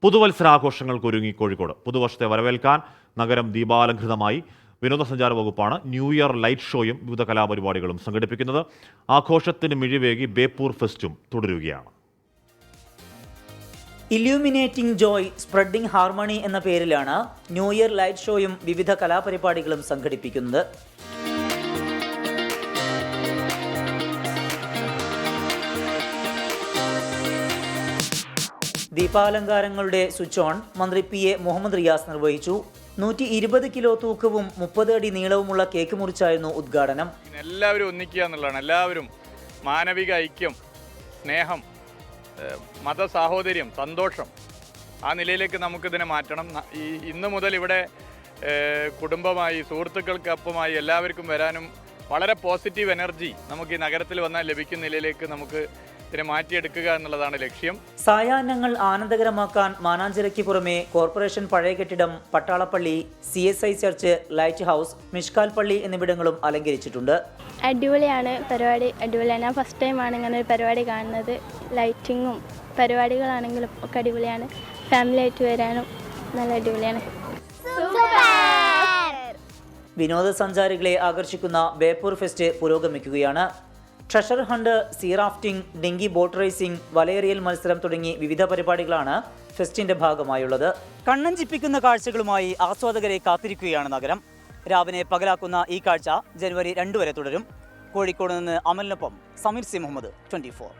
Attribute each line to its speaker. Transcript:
Speaker 1: പുതുവത്സരാഘോഷങ്ങൾക്കൊരുങ്ങി കോഴിക്കോട്. പുതുവർഷത്തെ വരവേൽക്കാൻ നഗരം ദീപാലംകൃതമായി. വിനോദസഞ്ചാര വകുപ്പാണ് ന്യൂ ഇയർ ലൈറ്റ് ഷോയും വിവിധ കലാപരിപാടികളും സംഘടിപ്പിക്കുന്നത്. ആഘോഷത്തിന് മിഴിവേകി ബേപ്പൂർ ഫെസ്റ്റും തുടരുകയാണ്.
Speaker 2: ഇല്യൂമിനേറ്റിംഗ് ജോയ് സ്പ്രെഡിംഗ് ഹാർമണി എന്ന പേരിലാണ് ന്യൂ ഇയർ ലൈറ്റ് ഷോയും വിവിധ കലാപരിപാടികളും സംഘടിപ്പിക്കുന്നത്. ദീപാലങ്കാരങ്ങളുടെ സ്വിച്ച് ഓൺ മന്ത്രി PA മുഹമ്മദ് റിയാസ് നിർവഹിച്ചു. 120 കിലോ തൂക്കവും 30 അടി നീളവുമുള്ള കേക്ക് മുറിച്ചായിരുന്നു ഉദ്ഘാടനം.
Speaker 3: എല്ലാവരും ഒന്നിക്കുക എന്നുള്ളതാണ്. എല്ലാവരും മാനവിക ഐക്യം, സ്നേഹം, മതസാഹോദര്യം, സന്തോഷം, ആ നിലയിലേക്ക് നമുക്കിതിനെ മാറ്റണം. ഇന്ന് മുതൽ ഇവിടെ കുടുംബമായി, സുഹൃത്തുക്കൾക്കൊപ്പമായി എല്ലാവർക്കും വരാനും വളരെ പോസിറ്റീവ് എനർജി നമുക്ക് ഈ നഗരത്തിൽ വന്നാൽ ലഭിക്കുന്ന നിലയിലേക്ക് നമുക്ക് ഇതിനെ മാറ്റിയെടുക്കുക എന്നുള്ളതാണ് ലക്ഷ്യം.
Speaker 2: സായാഹ്നങ്ങൾ ആനന്ദകരമാക്കാൻ മാനാഞ്ചിറയ്ക്ക് പുറമെ കോർപ്പറേഷൻ പഴയ കെട്ടിടം, Pattalappally, CSI church, light house, Mishkal പള്ളി എന്നിവിടങ്ങളും അലങ്കരിച്ചിട്ടുണ്ട്.
Speaker 4: അടിപൊളിയാണ് പരിപാടി, അടിപൊളിയാണ്. ഞാൻ ഫസ്റ്റ് ടൈമാണ് ഇങ്ങനെ ഒരു പരിപാടി കാണുന്നത്. ലൈറ്റിങ്ങും പരിപാടികളാണെങ്കിലും ഒക്കെ അടിപൊളിയാണ്. ഫാമിലി ആയിട്ട് വരാനും നല്ല അടിപൊളിയാണ്.
Speaker 2: വിനോദസഞ്ചാരികളെ ആകർഷിക്കുന്ന ബേപ്പൂർ ഫെസ്റ്റ് പുരോഗമിക്കുകയാണ്. Treasure hunt, sea rafting, dinghy boat racing, വലയെറിയൽ മത്സരം തുടങ്ങി വിവിധ പരിപാടികളാണ് ഫെസ്റ്റിന്റെ ഭാഗമായുള്ളത്. കണ്ണഞ്ചിപ്പിക്കുന്ന കാഴ്ചകളുമായി ആസ്വാദകരെ കാത്തിരിക്കുകയാണ് നഗരം. രാവിനെ പകലാക്കുന്ന ഈ കാഴ്ച ജനുവരി 2 വരെ തുടരും. കോഴിക്കോട് നിന്ന് അമലിനൊപ്പം സമീർ സി മുഹമ്മദ്, 24.